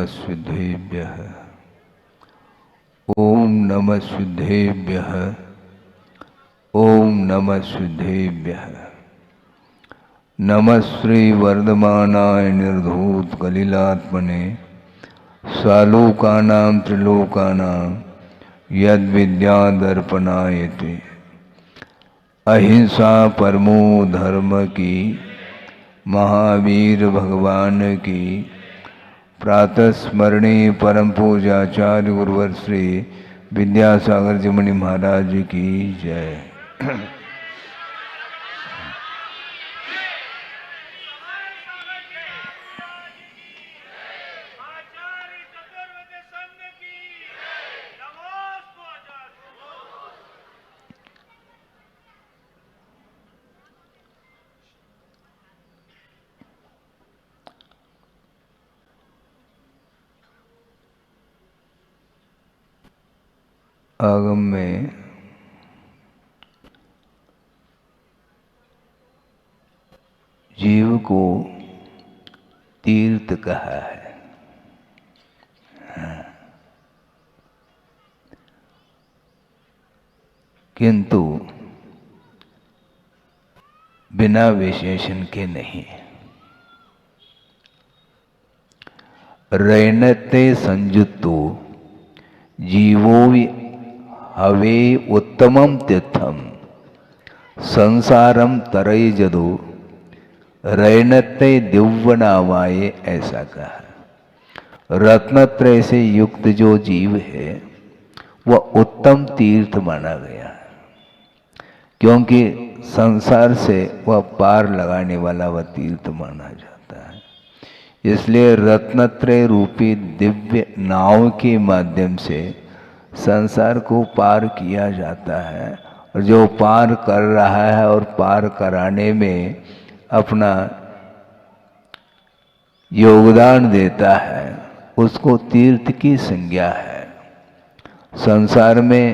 सिद्धेभ्यः। ओम नमः सिद्धेभ्यः। ओम नमः सिद्धेभ्यः। नमः श्री वर्धमानाय निर्धूत कलिलात्मने सालोकानां त्रिलोकानां यद विद्यादर्पणायते। अहिंसा परमो धर्म की, महावीर भगवान की प्रातः स्मरणे परम पूज्याचार्य गुरुवर श्री विद्यासागर जी मुनि महाराज की जय। आगम में जीव को तीर्थ कहा है। किंतु बिना विशेषण के नहीं। रैनते संयुक्तो जीवो हवे उत्तमम तीर्थम संसारम तरय जदो रैनते दिव्यनावाये, ऐसा कहा। रत्नत्रय से युक्त जो जीव है वह उत्तम तीर्थ माना गया है, क्योंकि संसार से वह पार लगाने वाला वह तीर्थ माना जाता है। इसलिए रत्नत्रय रूपी दिव्य नाव के माध्यम से संसार को पार किया जाता है, और जो पार कर रहा है और पार कराने में अपना योगदान देता है उसको तीर्थ की संज्ञा है। संसार में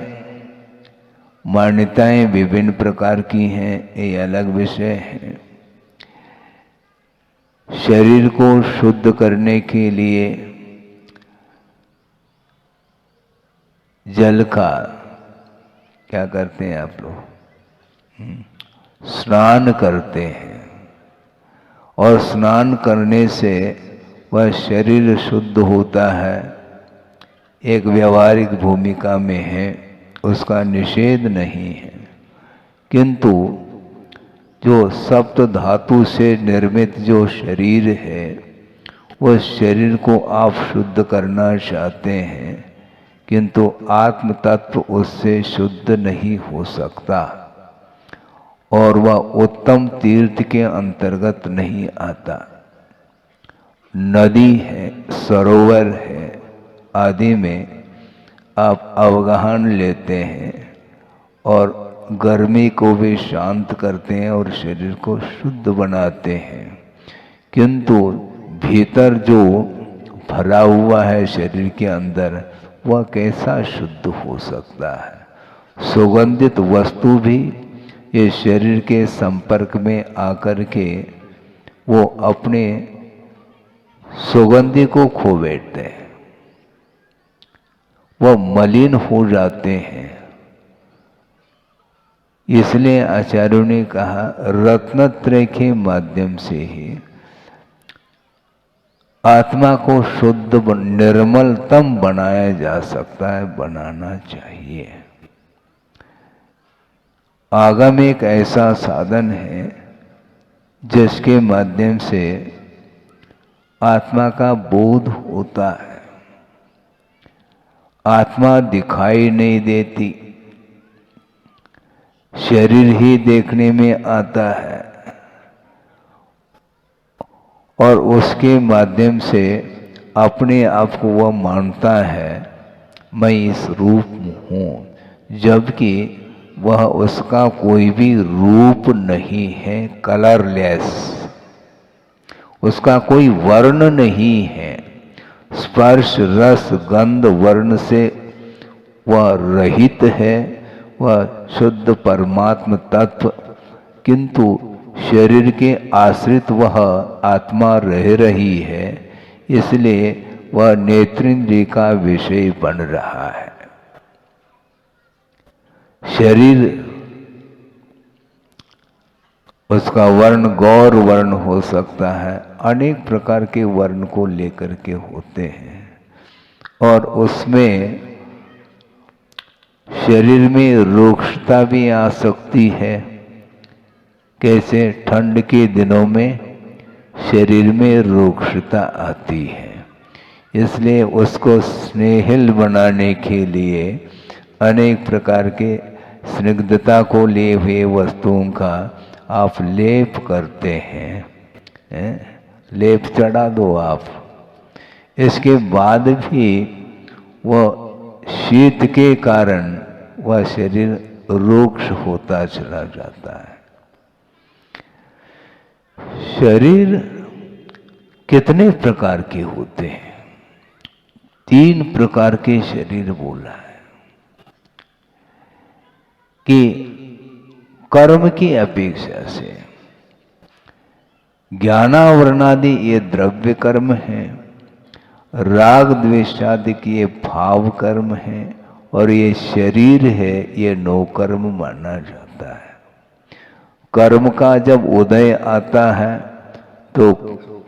मान्यताएं विभिन्न प्रकार की हैं, ये अलग विषय है। शरीर को शुद्ध करने के लिए जल का क्या करते हैं आप लोग? स्नान करते हैं, और स्नान करने से वह शरीर शुद्ध होता है। एक व्यवहारिक भूमिका में है, उसका निषेध नहीं है। किंतु जो सप्त धातु से निर्मित जो शरीर है, वह शरीर को आप शुद्ध करना चाहते हैं, किंतु आत्म तत्व उससे शुद्ध नहीं हो सकता, और वह उत्तम तीर्थ के अंतर्गत नहीं आता। नदी है, सरोवर है आदि में आप अवगाहन लेते हैं और गर्मी को भी शांत करते हैं और शरीर को शुद्ध बनाते हैं, किंतु भीतर जो भरा हुआ है शरीर के अंदर वह कैसा शुद्ध हो सकता है? सुगंधित वस्तु भी ये शरीर के संपर्क में आकर के वो अपने सुगंधि को खो बैठते हैं, वह मलिन हो जाते हैं। इसलिए आचार्यों ने कहा रत्नत्रय के माध्यम से ही आत्मा को शुद्ध निर्मलतम बनाया जा सकता है, बनाना चाहिए। आगम एक ऐसा साधन है जिसके माध्यम से आत्मा का बोध होता है। आत्मा दिखाई नहीं देती, शरीर ही देखने में आता है, और उसके माध्यम से अपने आप को वह मानता है मैं इस रूप में हूँ, जबकि वह उसका कोई भी रूप नहीं है, कलरलेस, उसका कोई वर्ण नहीं है। स्पर्श रस गंध वर्ण से वह रहित है, वह शुद्ध परमात्म तत्व, किंतु शरीर के आश्रित वह आत्मा रह रही है। इसलिए वह नेत्रेंद्रिय का विषय बन रहा है। शरीर उसका वर्ण गौर वर्ण हो सकता है, अनेक प्रकार के वर्ण को लेकर के होते हैं, और उसमें शरीर में रुक्षता भी आ सकती है। कैसे? ठंड के दिनों में शरीर में रुक्षता आती है, इसलिए उसको स्नेहिल बनाने के लिए अनेक प्रकार के स्निग्धता को लिए हुए वस्तुओं का आप लेप करते हैं, लेप चढ़ा दो आप। इसके बाद भी वह शीत के कारण वह शरीर रुक्ष होता चला जाता है। शरीर कितने प्रकार के होते हैं? 3 प्रकार के शरीर बोला है कि कर्म की अपेक्षा से ज्ञानावरणादि ये द्रव्य कर्म है, राग द्वेषादि की ये भाव कर्म है, और ये शरीर है ये नो कर्म माना जाता है। कर्म का जब उदय आता है तो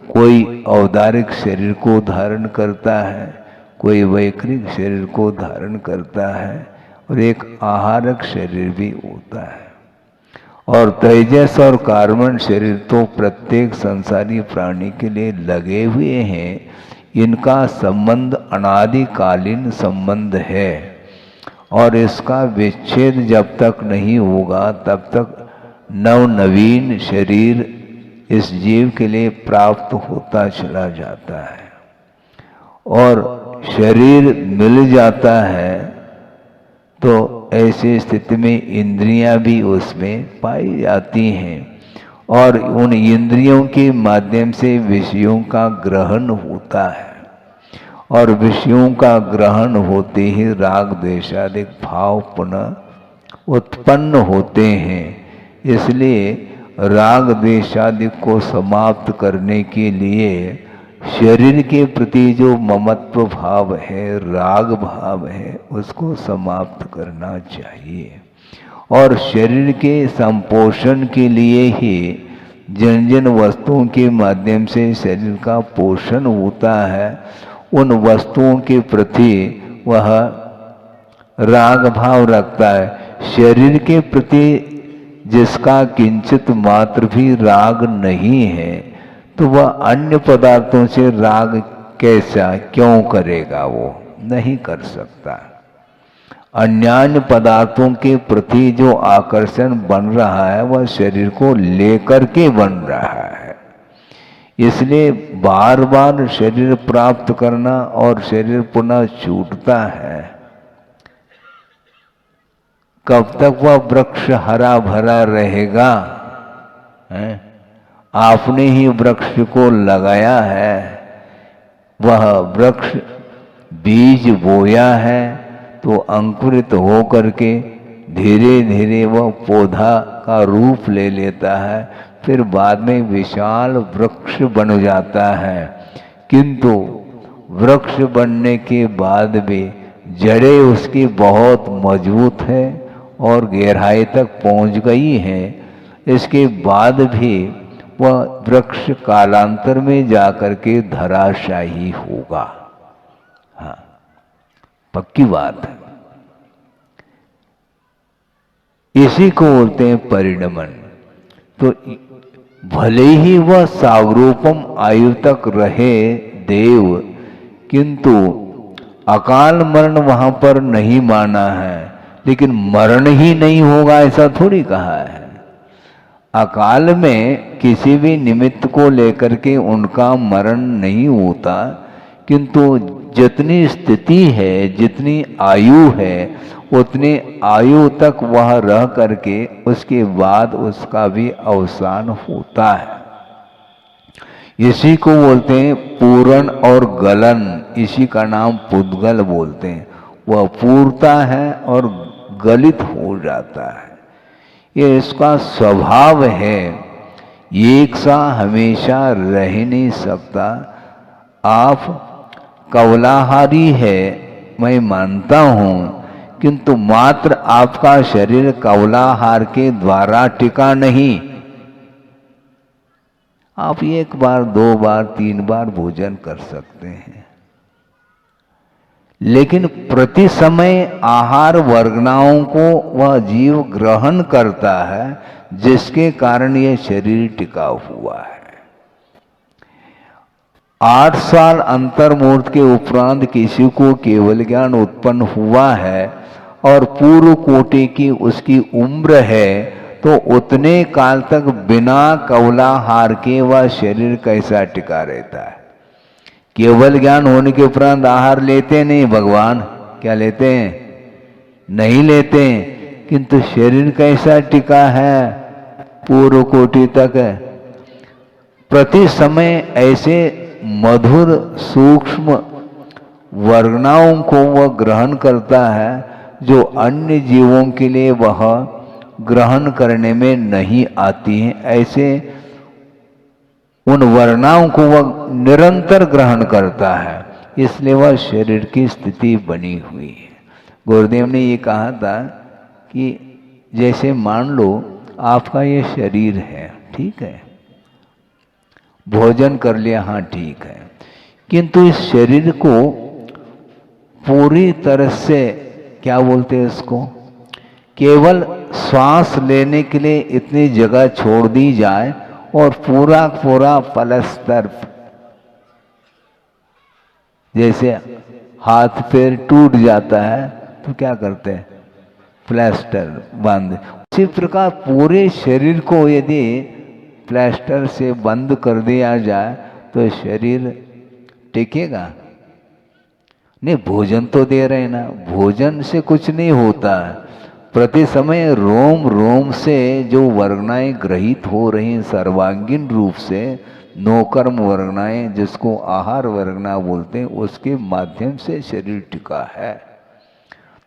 कोई औदारिक शरीर को धारण करता है, कोई वैकृत शरीर को धारण करता है, और एक आहारक शरीर भी होता है। और तेजस और कार्बन शरीर तो प्रत्येक संसारी प्राणी के लिए लगे हुए हैं। इनका संबंध अनादिकालीन संबंध है, और इसका विच्छेद जब तक नहीं होगा तब तक नवीन शरीर इस जीव के लिए प्राप्त होता चला जाता है। और शरीर मिल जाता है तो ऐसी स्थिति में इंद्रियां भी उसमें पाई जाती हैं, और उन इंद्रियों के माध्यम से विषयों का ग्रहण होता है, और विषयों का ग्रहण होते ही राग द्वेषादिक भाव पुनः उत्पन्न होते हैं। इसलिए राग द्वेषादिक को समाप्त करने के लिए शरीर के प्रति जो ममत्व भाव है, राग भाव है, उसको समाप्त करना चाहिए। और शरीर के संपोषण के लिए ही जिन जिन वस्तुओं के माध्यम से शरीर का पोषण होता है, उन वस्तुओं के प्रति वह राग भाव रखता है। शरीर के प्रति जिसका किंचित मात्र भी राग नहीं है, तो वह अन्य पदार्थों से राग कैसा क्यों करेगा? वो नहीं कर सकता। अन्य पदार्थों के प्रति जो आकर्षण बन रहा है वह शरीर को लेकर के बन रहा है। इसलिए बार बार शरीर प्राप्त करना और शरीर पुनः छूटता है। कब तक वह वृक्ष हरा भरा रहेगा? आपने ही वृक्ष को लगाया है, वह वृक्ष बीज बोया है तो अंकुरित हो करके धीरे धीरे वह पौधा का रूप ले लेता है, फिर बाद में विशाल वृक्ष बन जाता है। किंतु वृक्ष बनने के बाद भी जड़ें उसकी बहुत मजबूत है और गहराई तक पहुंच गई हैं। इसके बाद भी वह वृक्ष कालांतर में जाकर के धराशायी होगा। हाँ, पक्की बात है। इसी को बोलते हैं परिणमन। तो भले ही वह सावरूपम आयु तक रहे देव, किंतु अकाल मरण वहां पर नहीं माना है। लेकिन मरण ही नहीं होगा ऐसा थोड़ी कहा है। अकाल में किसी भी निमित्त को लेकर के उनका मरण नहीं होता, किंतु जितनी स्थिति है, जितनी आयु है, उतनी आयु तक वह रह करके उसके बाद उसका भी अवसान होता है। इसी को बोलते हैं पूरण और गलन। इसी का नाम पुद्गल बोलते हैं। वह पूरता है और गलित हो जाता है। ये इसका स्वभाव है। एक सा हमेशा रह नहीं सकता। आप कवलाहारी है, मैं मानता हूं, किंतु मात्र आपका शरीर कवलाहार के द्वारा टिका नहीं। आप एक बार, दो बार, तीन बार भोजन कर सकते हैं, लेकिन प्रति समय आहार वर्गनाओं को वह जीव ग्रहण करता है, जिसके कारण यह शरीर टिका हुआ है। 8 साल अंतर्मूर्त के उपरांत किसी को केवल ज्ञान उत्पन्न हुआ है और पूर्व कोटि की उसकी उम्र है, तो उतने काल तक बिना कवलाहार के वह शरीर कैसा टिका रहता है? केवल ज्ञान होने के उपरांत आहार लेते नहीं भगवान, क्या लेते हैं? नहीं लेते, किंतु शरीर कैसा टिका है? पूर्व कोटि तक है। प्रति समय ऐसे मधुर सूक्ष्म वर्गनाओं को वह ग्रहण करता है जो अन्य जीवों के लिए वह ग्रहण करने में नहीं आती हैं। ऐसे उन वर्णाओं को वह निरंतर ग्रहण करता है, इसलिए वह शरीर की स्थिति बनी हुई है। गुरुदेव ने ये कहा था कि जैसे मान लो आपका ये शरीर है, ठीक है, भोजन कर लिया, हाँ ठीक है, किंतु इस शरीर को पूरी तरह से, क्या बोलते हैं इसको, केवल श्वास लेने के लिए इतनी जगह छोड़ दी जाए और पूरा पूरा पलस्तर, जैसे हाथ पैर टूट जाता है तो क्या करते हैं? प्लास्टर बांध। उसी प्रकार पूरे शरीर को यदि प्लास्टर से बंद कर दिया जाए तो शरीर टिकेगा नहीं। भोजन तो दे रहे हैं ना, भोजन से कुछ नहीं होता है। प्रति समय रोम रोम से जो वर्गनाएं ग्रहित हो रही हैं सर्वांगीण रूप से, नौकर्म वर्गनाएं जिसको आहार वर्गना बोलते हैं, उसके माध्यम से शरीर टिका है।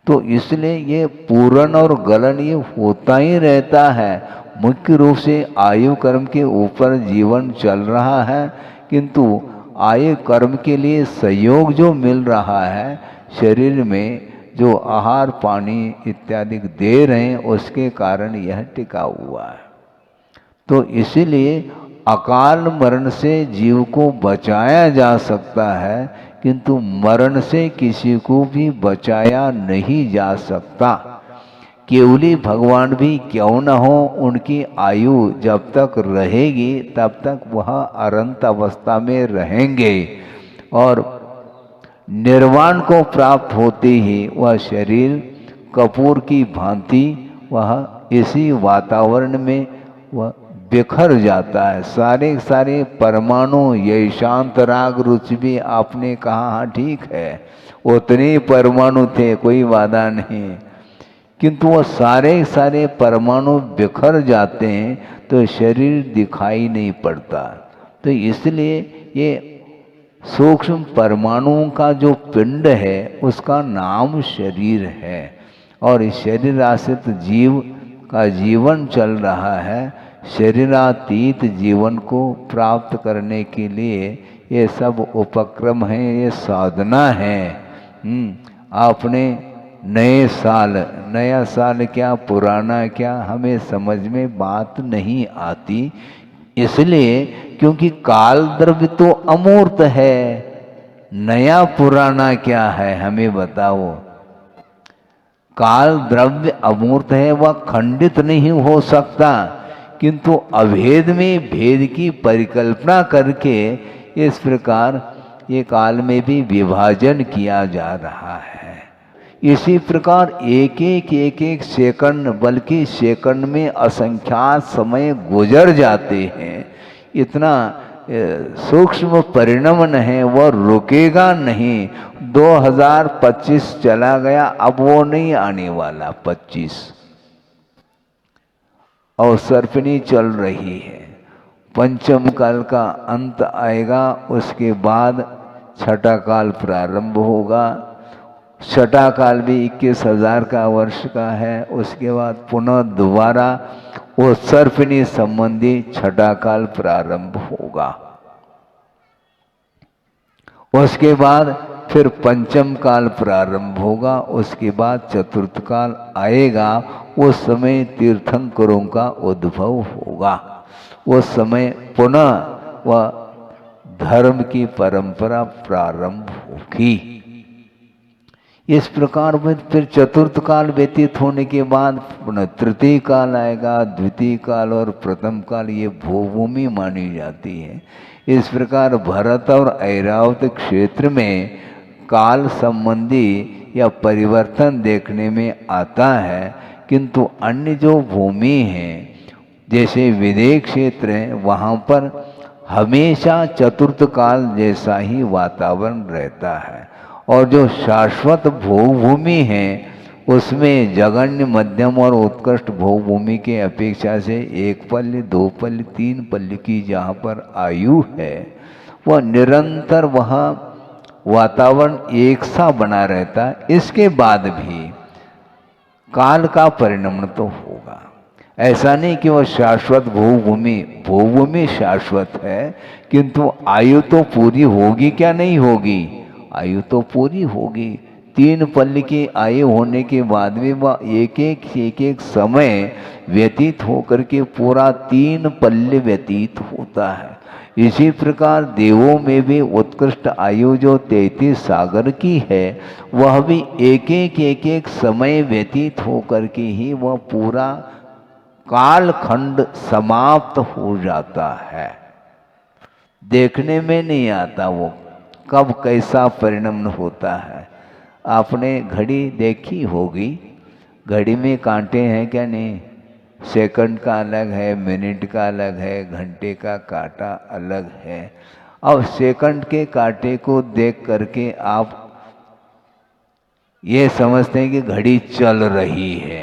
तो इसलिए ये पूरण और गलन ये होता ही रहता है। मुख्य रूप से आयु कर्म के ऊपर जीवन चल रहा है, किंतु आयु कर्म के लिए सहयोग जो मिल रहा है, शरीर में जो आहार पानी इत्यादि दे रहे हैं, उसके कारण यह टिका हुआ है। तो इसीलिए अकाल मरण से जीव को बचाया जा सकता है, किंतु मरण से किसी को भी बचाया नहीं जा सकता। केवली भगवान भी क्यों न हो, उनकी आयु जब तक रहेगी तब तक वह अनंत अवस्था में रहेंगे और निर्वाण को प्राप्त होते ही वह शरीर कपूर की भांति वह इसी वातावरण में वह बिखर जाता है। सारे सारे परमाणु, ये शांत राग रुचि भी आपने कहा, हाँ ठीक है, उतने परमाणु थे, कोई वादा नहीं, किंतु वो सारे सारे परमाणु बिखर जाते हैं तो शरीर दिखाई नहीं पड़ता। तो इसलिए ये सूक्ष्म परमाणुओं का जो पिंड है उसका नाम शरीर है, और इस शरीर आश्रित जीव का जीवन चल रहा है। शरीरातीत जीवन को प्राप्त करने के लिए ये सब उपक्रम हैं, ये साधना है। आपने नया साल क्या, पुराना क्या, हमें समझ में बात नहीं आती, इसलिए क्योंकि काल द्रव्य तो अमूर्त है। नया पुराना क्या है, हमें बताओ। काल द्रव्य अमूर्त है, वह खंडित नहीं हो सकता, किंतु अभेद में भेद की परिकल्पना करके इस प्रकार ये काल में भी विभाजन किया जा रहा है। इसी प्रकार एक एक सेकंड, बल्कि सेकंड में असंख्यात समय गुजर जाते हैं। इतना सूक्ष्म परिणमन है, वह रुकेगा नहीं। 2025 चला गया, अब वो नहीं आने वाला 25, और सर्पिणी चल रही है। पंचम काल का अंत आएगा, उसके बाद छठा काल प्रारंभ होगा। छठा काल भी 21,000 का वर्ष का है। उसके बाद पुनः दोबारा वो सर्पिणी संबंधी छठा काल प्रारंभ होगा। उसके बाद फिर पंचम काल प्रारंभ होगा, उसके बाद चतुर्थ काल आएगा। उस समय तीर्थंकरों का उद्भव होगा। उस समय पुनः वह धर्म की परंपरा प्रारंभ होगी। इस प्रकार फिर चतुर्थ काल व्यतीत होने के बाद पुनः तृतीय काल आएगा, द्वितीय काल और प्रथम काल, ये भूभूमि मानी जाती है। इस प्रकार भरत और ऐरावत क्षेत्र में काल संबंधी या परिवर्तन देखने में आता है, किंतु अन्य जो भूमि है जैसे विदेह क्षेत्र है, वहाँ पर हमेशा चतुर्थ काल जैसा ही वातावरण रहता है। और जो शाश्वत भूभूमि है उसमें जघन्य, मध्यम और उत्कृष्ट भूभूमि के अपेक्षा से 1 पल्य, 2 पल्य, 3 पल्य की जहाँ पर आयु है, वह निरंतर वह वातावरण एक सा बना रहता है। इसके बाद भी काल का परिणमन तो होगा। ऐसा नहीं कि वह शाश्वत भूभूमि शाश्वत है, किंतु आयु तो पूरी होगी क्या नहीं होगी? आयु तो पूरी होगी। 3 पल्य की आयु होने के बाद भी वह एक एक समय व्यतीत होकर के पूरा 3 पल्य व्यतीत होता है। इसी प्रकार देवों में भी उत्कृष्ट आयु जो 33 सागर की है, वह भी एक एक समय व्यतीत होकर के ही वह पूरा कालखंड समाप्त हो जाता है। देखने में नहीं आता वो कब कैसा परिणमन होता है। आपने घड़ी देखी होगी, घड़ी में कांटे हैं क्या? नहीं। सेकंड का अलग है, मिनट का अलग है, घंटे का कांटा अलग है। अब सेकंड के कांटे को देख करके आप ये समझते हैं कि घड़ी चल रही है,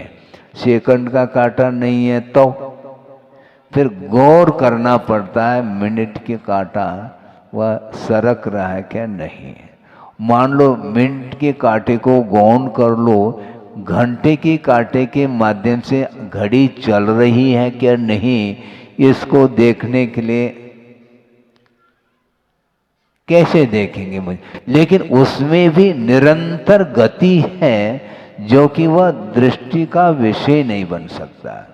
सेकंड का कांटा नहीं है, तो फिर गौर करना पड़ता है मिनट के कांटा वह सरक रहा है क्या नहीं। मान लो मिनट के कांटे को गौन कर लो, घंटे के कांटे के माध्यम से घड़ी चल रही है क्या नहीं, इसको देखने के लिए कैसे देखेंगे मुझे? लेकिन उसमें भी निरंतर गति है, जो कि वह दृष्टि का विषय नहीं बन सकता।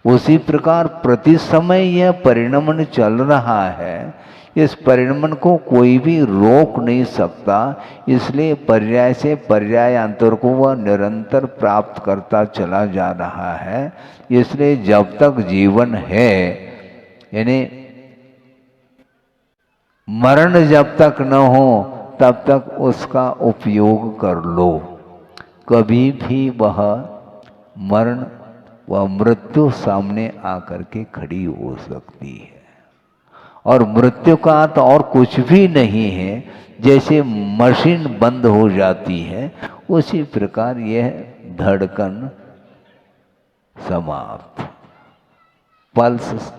उसी प्रकार प्रति समय यह परिणमन चल रहा है। इस परिणमन को कोई भी रोक नहीं सकता, इसलिए पर्याय से पर्यायांतर को वह निरंतर प्राप्त करता चला जा रहा है। इसलिए जब तक जीवन है, यानी मरण जब तक न हो तब तक उसका उपयोग कर लो। कभी भी वह मरण व मृत्यु सामने आकर के खड़ी हो सकती है। और मृत्यु का तो और कुछ भी नहीं है। जैसे मशीन बंद हो जाती है, उसी प्रकार यह धड़कन समाप्त, पल्स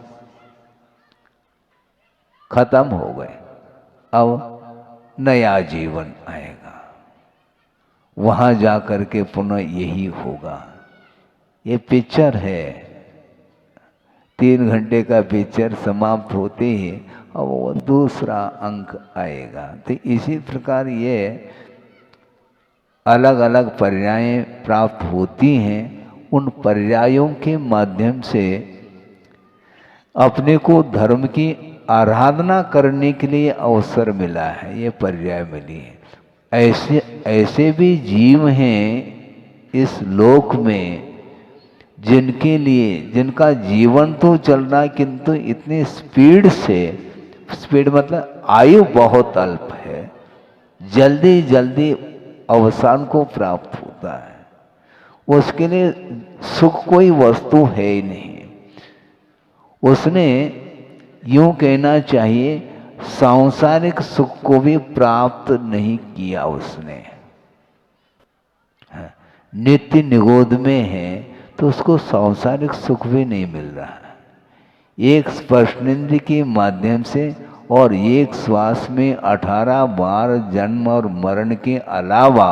खत्म हो गए। अब नया जीवन आएगा, वहां जाकर के पुनः यही होगा। ये पिक्चर है, 3 घंटे का पिक्चर समाप्त होते ही अब वो दूसरा अंक आएगा। तो इसी प्रकार ये अलग अलग पर्याय प्राप्त होती हैं। उन पर्यायों के माध्यम से अपने को धर्म की आराधना करने के लिए अवसर मिला है, ये पर्याय मिली है। ऐसे भी जीव हैं इस लोक में जिनके लिए, जिनका जीवन तो चल रहा है, किंतु इतनी स्पीड से, स्पीड मतलब आयु बहुत अल्प है, जल्दी जल्दी अवसान को प्राप्त होता है। उसके लिए सुख कोई वस्तु है ही नहीं। उसने यूं कहना चाहिए सांसारिक सुख को भी प्राप्त नहीं किया उसने। नित्य निगोद में है तो उसको सांसारिक सुख भी नहीं मिल रहा है। एक स्पर्शेंद्रिय के माध्यम से और एक श्वास में 18 बार जन्म और मरण के अलावा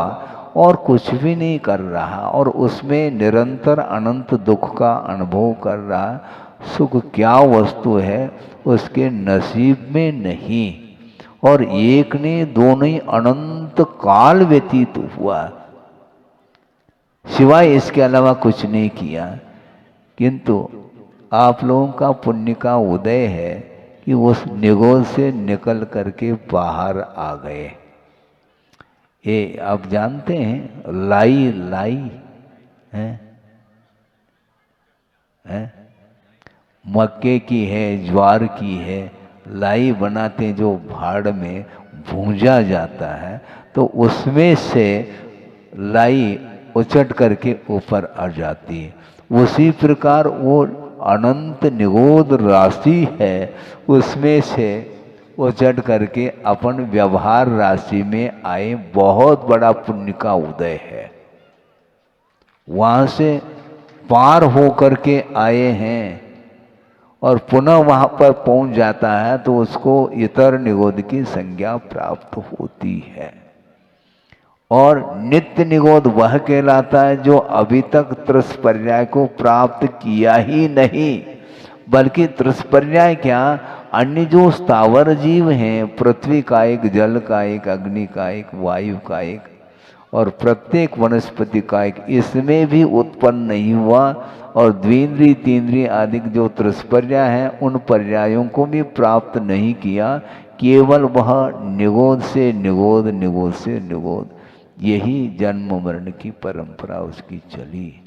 और कुछ भी नहीं कर रहा, और उसमें निरंतर अनंत दुख का अनुभव कर रहा। सुख क्या वस्तु है उसके नसीब में नहीं। और एक ने दो नहीं, अनंत अनंत काल व्यतीत हुआ, सिवाय इसके अलावा कुछ नहीं किया। किंतु आप लोगों का पुण्य का उदय है कि उस निगोद से निकल करके बाहर आ गए। ये आप जानते हैं लाई लाई है, मक्के की है, ज्वार की है, लाई बनाते जो भाड़ में भूंजा जाता है, तो उसमें से लाई उचट करके ऊपर आ जाती है। उसी प्रकार वो अनंत निगोद राशि है, उसमें से उचट करके अपन व्यवहार राशि में आए, बहुत बड़ा पुण्य का उदय है। वहाँ से पार हो करके आए हैं और पुनः वहाँ पर पहुँच जाता है तो उसको इतर निगोद की संज्ञा प्राप्त होती है। और नित्य निगोद वह कहलाता है जो अभी तक त्रिसपर्याय को प्राप्त किया ही नहीं, बल्कि त्रिसपर्याय क्या, अन्य जो स्थावर जीव हैं, पृथ्वी का एक, जल का एक, अग्नि का एक, वायु का एक और प्रत्येक वनस्पति का एक, इसमें भी उत्पन्न नहीं हुआ। और द्विंद्रिय तीन्द्रिय आदि जो त्रिसपर्याय हैं उन पर्यायों को भी प्राप्त नहीं किया, केवल वह निगोद से निगोद, निगोद से निगोद, यही जन्म मरण की परंपरा उसकी चली।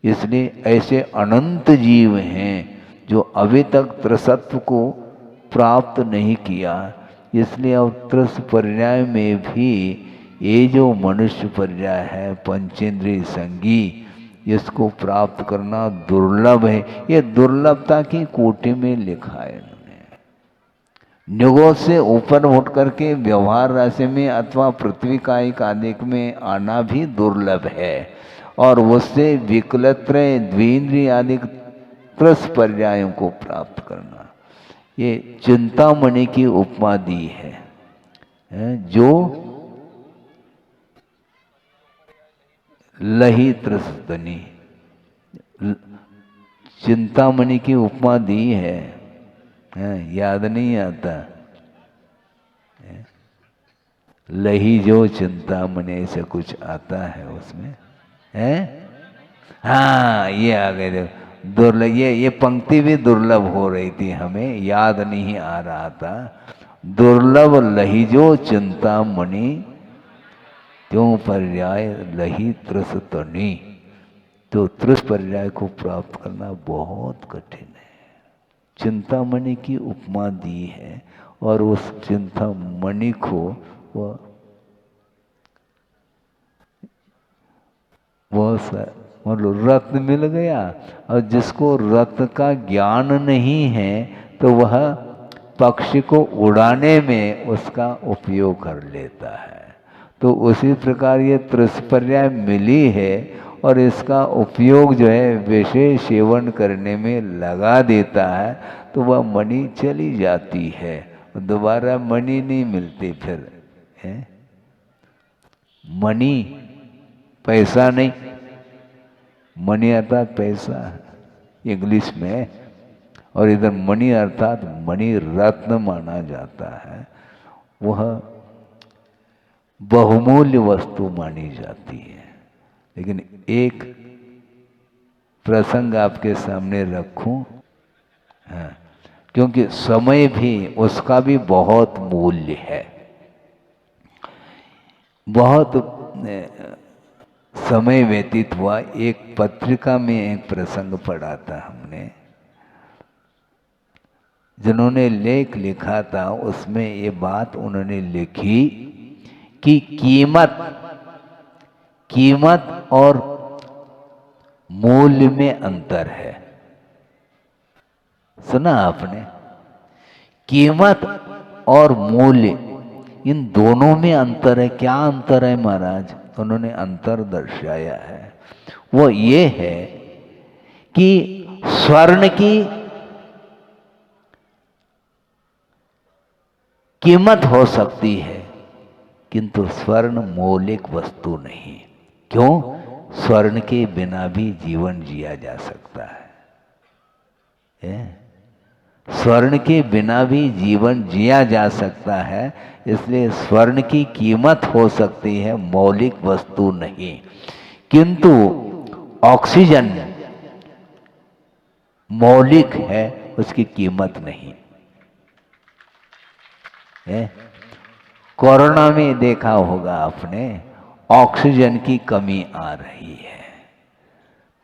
इसलिए ऐसे अनंत जीव हैं जो अभी तक त्रिसत्व को प्राप्त नहीं किया। इसलिए अब त्रिसपर्याय में भी ये जो मनुष्य पर्याय है, पंचेंद्रिय संगी, इसको प्राप्त करना दुर्लभ है। ये दुर्लभता की कोटि में लिखा है इन्होंने। निगोद से ऊपर उठ करके व्यवहार राशि में अथवा पृथ्वी का एक आदिक में आना भी दुर्लभ है, और उससे विकलत्रय द्विंद्रिय आदि त्रिसपर्यायों को प्राप्त करना, ये चिंतामणि की उपमा दी है। जो लही त्रस्तनी, चिंतामणि की उपमा दी है, याद नहीं आता, लही जो चिंतामणि ऐसे कुछ आता है उसमें है। हाँ ये आ गए, देखो दुर्लभ, ये पंक्ति भी दुर्लभ हो रही थी, हमें याद नहीं आ रहा था। दुर्लभ लही जो चिंतामणि, त्यों पर्याय लही त्रस्तनी। तो त्रिस पर्याय को प्राप्त करना बहुत कठिन है। चिंतामणि की उपमा दी है, और उस चिंतामणि को मतलब रत्न मिल गया, और जिसको रत्न का ज्ञान नहीं है तो वह पक्षी को उड़ाने में उसका उपयोग कर लेता है। तो उसी प्रकार ये त्रिसपर्याय मिली है, और इसका उपयोग जो है विशेष सेवन करने में लगा देता है, तो वह मणि चली जाती है, दोबारा मणि नहीं मिलती फिर है। मणि पैसा नहीं, मणि अर्थात पैसा इंग्लिश में, और इधर मणि अर्थात मणि रत्न माना जाता है। वह बहुमूल्य वस्तु मानी जाती है। लेकिन एक प्रसंग आपके सामने रखूं, हाँ, क्योंकि समय भी उसका भी बहुत मूल्य है। बहुत समय व्यतीत हुआ, एक पत्रिका में एक प्रसंग पढ़ा था हमने, जिन्होंने लेख लिखा था उसमें ये बात उन्होंने लिखी कि कीमत और मूल्य में अंतर है। सुना आपने? कीमत और मूल्य, इन दोनों में अंतर है। क्या अंतर है महाराज? उन्होंने अंतर दर्शाया है। वो ये है कि स्वर्ण की कीमत हो सकती है, किंतु स्वर्ण मौलिक वस्तु नहीं। क्यों? स्वर्ण के बिना भी जीवन जिया जा सकता है। स्वर्ण के बिना भी जीवन जिया जा सकता है, इसलिए स्वर्ण की कीमत हो सकती है, मौलिक वस्तु नहीं। किंतु ऑक्सीजन मौलिक है, उसकी कीमत नहीं है। कोरोना में देखा होगा आपने, ऑक्सीजन की कमी आ रही है,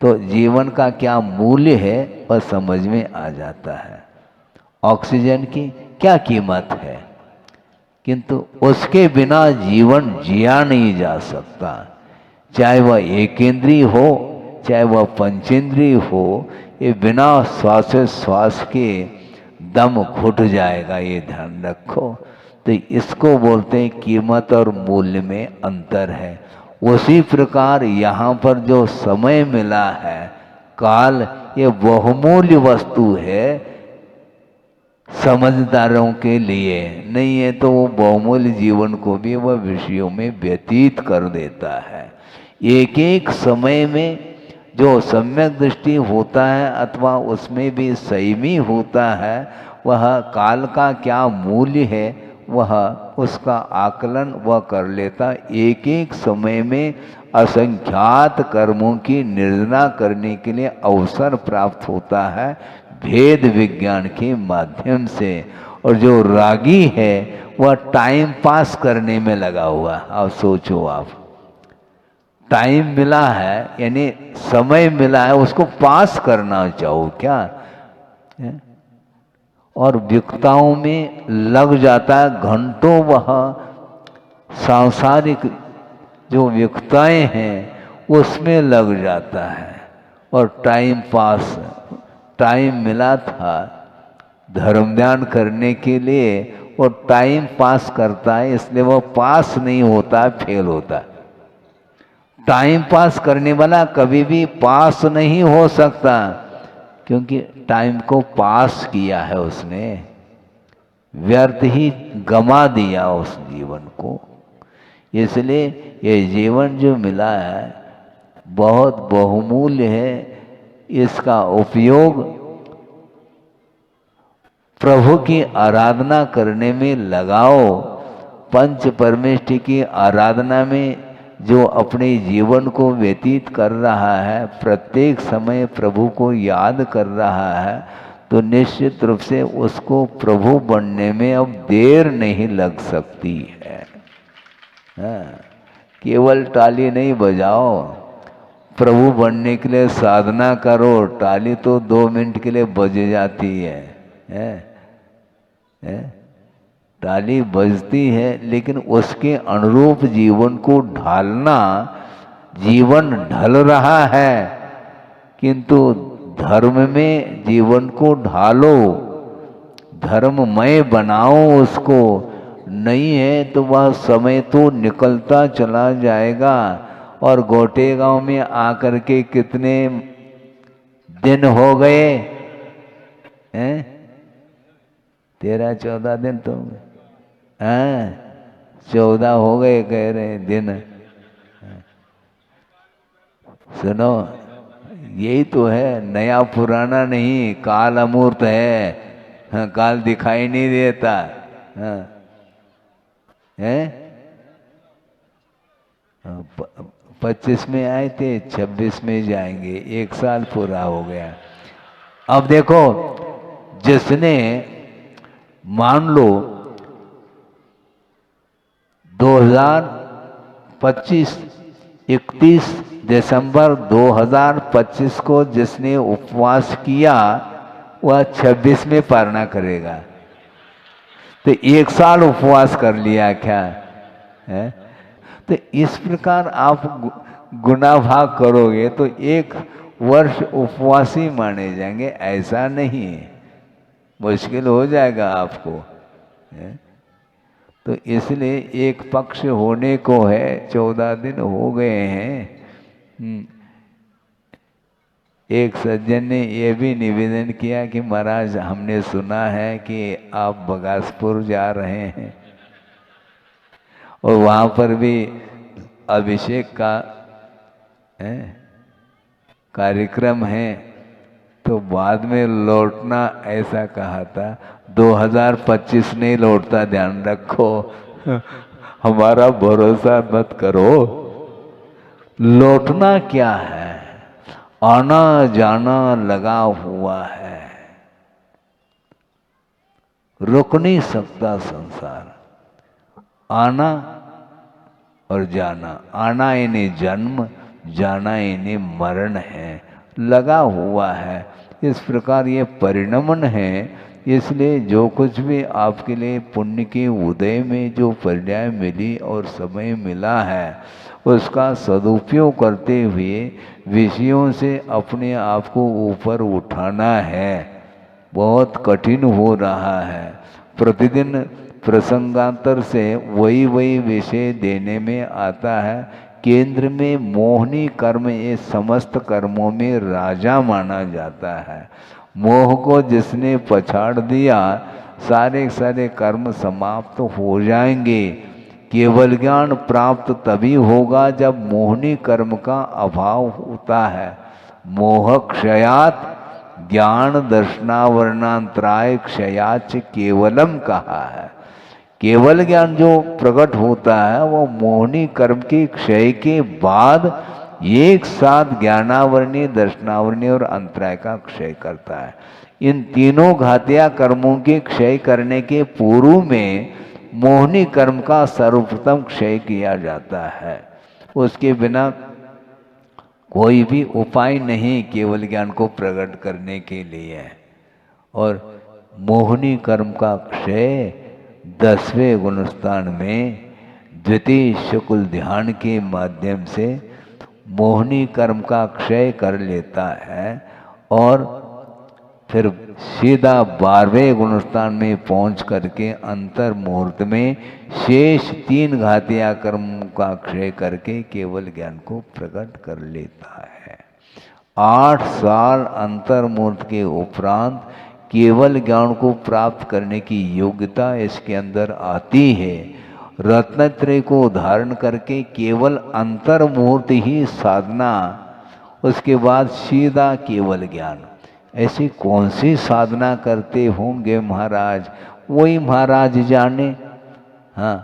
तो जीवन का क्या मूल्य है वह समझ में आ जाता है। ऑक्सीजन की क्या कीमत है, किंतु उसके बिना जीवन जिया नहीं जा सकता। चाहे वह एकेंद्रीय हो, चाहे वह पंचेंद्रीय हो, ये बिना श्वास के दम घुट जाएगा, ये ध्यान रखो। तो इसको बोलते हैं कीमत और मूल्य में अंतर है। उसी प्रकार यहाँ पर जो समय मिला है, काल, ये बहुमूल्य वस्तु है समझदारों के लिए। नहीं है तो वो बहुमूल्य जीवन को भी वह विषयों में व्यतीत कर देता है। एक एक समय में जो सम्यक दृष्टि होता है अथवा उसमें भी संयमी होता है, वह काल का क्या मूल्य है वह उसका आकलन वह कर लेता। एक एक समय में असंख्यात कर्मों की निर्णय करने के लिए अवसर प्राप्त होता है भेद विज्ञान के माध्यम से। और जो रागी है वह टाइम पास करने में लगा हुआ। अब सोचो आप, टाइम मिला है यानी समय मिला है, उसको पास करना चाहो क्या है? और विकताओं में लग जाता है घंटों। वह सांसारिक जो विकताएं हैं उसमें लग जाता है। और टाइम पास, टाइम मिला था धर्म ध्यान करने के लिए, वो टाइम पास करता है, इसलिए वो पास नहीं होता, फेल होता है। टाइम पास करने वाला कभी भी पास नहीं हो सकता, क्योंकि टाइम को पास किया है उसने, व्यर्थ ही गमा दिया उस जीवन को। इसलिए ये जीवन जो मिला है बहुत बहुमूल्य है। इसका उपयोग प्रभु की आराधना करने में लगाओ। पंच परमेष्ठि की आराधना में जो अपने जीवन को व्यतीत कर रहा है, प्रत्येक समय प्रभु को याद कर रहा है, तो निश्चित रूप से उसको प्रभु बनने में अब देर नहीं लग सकती है। हाँ, केवल ताली नहीं बजाओ, प्रभु बनने के लिए साधना करो। ताली तो 2 मिनट के लिए बज जाती है? ताली बजती है, लेकिन उसके अनुरूप जीवन को ढालना, जीवन ढल रहा है, किंतु धर्म में जीवन को ढालो, धर्ममय बनाओ उसको। नहीं है तो वह समय तो निकलता चला जाएगा। और गोटे गांव में आकर के कितने दिन हो गए हैं? 13-14 दिन तो, हाँ 14 हो गए कह रहे दिन। सुनो, यही तो है, नया पुराना नहीं, काल अमूर्त है। हाँ, काल दिखाई नहीं देता। हाँ है 25 में आए थे, 26 में जाएंगे, 1 साल पूरा हो गया। अब देखो, जिसने मान लो 2025 31 दिसंबर 2025 को जिसने उपवास किया, वह 26 में पारणा करेगा। तो 1 साल उपवास कर लिया क्या है? तो इस प्रकार आप गुना भाग करोगे तो 1 वर्ष उपवासी माने जाएंगे। ऐसा नहीं, मुश्किल हो जाएगा आपको है? तो इसलिए एक पक्ष होने को है, 14 दिन हो गए हैं। एक सज्जन ने यह भी निवेदन किया कि महाराज, हमने सुना है कि आप बगासपुर जा रहे हैं और वहाँ पर भी अभिषेक का कार्यक्रम है, तो तो बाद में लौटना ऐसा कहा था। 2025 नहीं लौटता, ध्यान रखो। हमारा भरोसा मत करो। लौटना क्या है? आना जाना लगा हुआ है, रुक नहीं सकता संसार। आना और जाना, आना इन्हें जन्म, जाना इन्हें मरण है, लगा हुआ है। इस प्रकार ये परिणमन है। इसलिए जो कुछ भी आपके लिए पुण्य के उदय में जो पर्याय मिली और समय मिला है, उसका सदुपयोग करते हुए विषयों से अपने आप को ऊपर उठाना है। बहुत कठिन हो रहा है। प्रतिदिन प्रसंगांतर से वही विषय देने में आता है। केंद्र में मोहनी कर्म ये समस्त कर्मों में राजा माना जाता है। मोह को जिसने पछाड़ दिया, सारे सारे कर्म समाप्त हो जाएंगे। केवल ज्ञान प्राप्त तभी होगा जब मोहनी कर्म का अभाव होता है। मोह क्षयात ज्ञान दर्शनावरणांतराय क्षयाच केवलम कहा है। केवल ज्ञान जो प्रकट होता है वो मोहनी कर्म के क्षय के बाद एक साथ ज्ञानावरणीय, दर्शनावरणीय और अंतराय का क्षय करता है। इन तीनों घातिया कर्मों के क्षय करने के पूर्व में मोहनी कर्म का सर्वप्रथम क्षय किया जाता है। उसके बिना कोई भी उपाय नहीं केवल ज्ञान को प्रकट करने के लिए। और मोहनी कर्म का क्षय 10वें गुणस्थान में द्वितीय शुक्ल ध्यान के माध्यम से मोहनी कर्म का क्षय कर लेता है। और फिर सीधा 12वें गुणस्थान में पहुंच करके अंतर मुहूर्त में शेष 3 घातिया कर्म का क्षय करके केवल ज्ञान को प्रकट कर लेता है। 8 साल अंतर मुहूर्त के उपरांत केवल ज्ञान को प्राप्त करने की योग्यता इसके अंदर आती है। रत्नत्रय को धारण करके केवल अंतर मुहूर्त ही साधना, उसके बाद सीधा केवल ज्ञान। ऐसी कौन सी साधना करते होंगे महाराज, वही महाराज जाने। हाँ,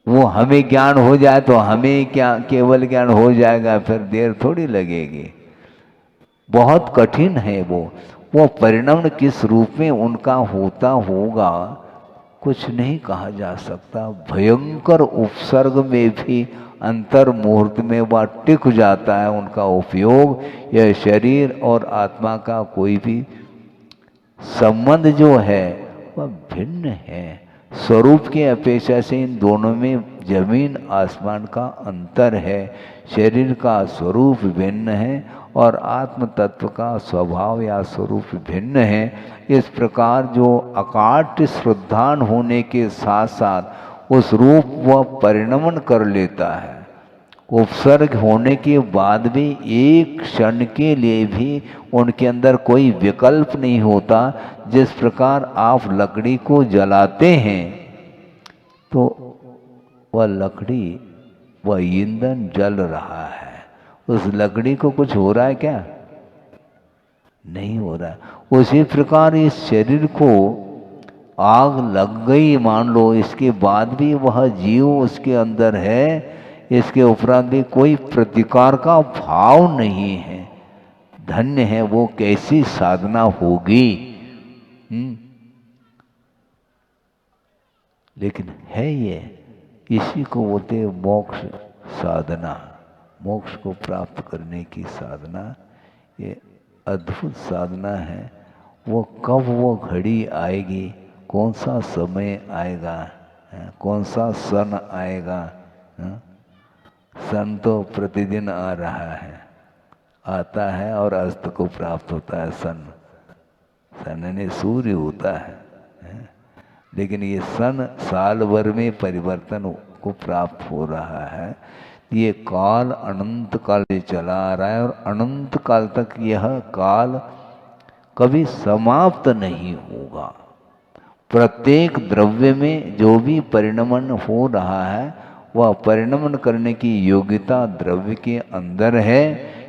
वो हमें ज्ञान हो जाए तो हमें क्या केवल ज्ञान हो जाएगा, फिर देर थोड़ी लगेगी। बहुत कठिन है वो परिणाम किस रूप में उनका होता होगा कुछ नहीं कहा जा सकता। भयंकर उपसर्ग में भी अंतर मुहूर्त में वह टिक जाता है उनका उपयोग। यह शरीर और आत्मा का कोई भी संबंध जो है वह भिन्न है। स्वरूप की अपेक्षा से इन दोनों में जमीन आसमान का अंतर है। शरीर का स्वरूप भिन्न है और आत्म तत्व का स्वभाव या स्वरूप भिन्न है। इस प्रकार जो अकाट्य श्रद्धान होने के साथ साथ उस रूप वह परिणमन कर लेता है। उपसर्ग होने के बाद भी एक क्षण के लिए भी उनके अंदर कोई विकल्प नहीं होता। जिस प्रकार आप लकड़ी को जलाते हैं तो वह लकड़ी, वह ईंधन जल रहा है, उस लकड़ी को कुछ हो रहा है क्या? नहीं हो रहा। उसी प्रकार इस शरीर को आग लग गई मान लो, इसके बाद भी वह जीव उसके अंदर है, इसके उपरांत भी कोई प्रतिकार का भाव नहीं है। धन्य है वो, कैसी साधना होगी। लेकिन है ये, इसी को बोलते मोक्ष साधना। मोक्ष को प्राप्त करने की साधना ये अद्भुत साधना है। वो कब वो घड़ी आएगी, कौन सा समय आएगा, कौन सा सन आएगा। सन तो प्रतिदिन आ रहा है, आता है और अस्त को प्राप्त होता है। सन यानी सूर्य होता है, लेकिन ये सन साल भर में परिवर्तन को प्राप्त हो रहा है। ये काल अनंत काल से चला आ रहा है और अनंत काल तक यह काल कभी समाप्त नहीं होगा। प्रत्येक द्रव्य में जो भी परिणमन हो रहा है वह परिणमन करने की योग्यता द्रव्य के अंदर है।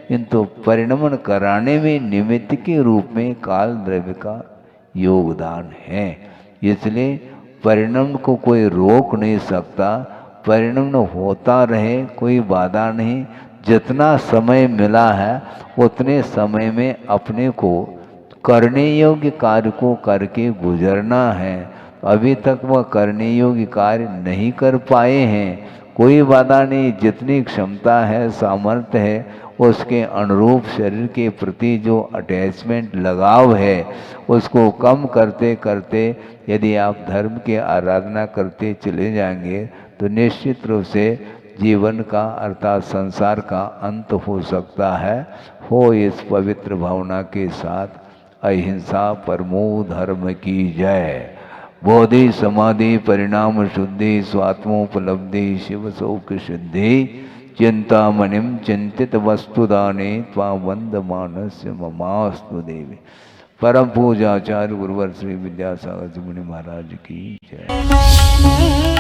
किंतु परिणमन कराने में निमित्त के रूप में काल द्रव्य का योगदान है। इसलिए परिणमन को कोई रोक नहीं सकता, परिणमन होता रहे, कोई बाधा नहीं। जितना समय मिला है उतने समय में अपने को करने योग्य कार्य को करके गुजरना है। अभी तक वह करने योग्य कार्य नहीं कर पाए हैं, कोई बाधा नहीं। जितनी क्षमता है, सामर्थ्य है, उसके अनुरूप शरीर के प्रति जो अटैचमेंट, लगाव है, उसको कम करते करते यदि आप धर्म की आराधना करते चले जाएंगे तो निश्चित रूप से जीवन का अर्थात संसार का अंत हो सकता है। हो इस पवित्र भावना के साथ अहिंसा परमो धर्म की जय। बोधि समाधि परिणाम शुद्धि स्वात्मोपलब्धि शिव सौख्य सिद्धि चिंतामणिम चिंतित वस्तुदाने त्वा वंद मानस्य ममास्तु देवी। परम पूजाचार्य गुरुवर श्री विद्यासागर जी मुनि महाराज की जय।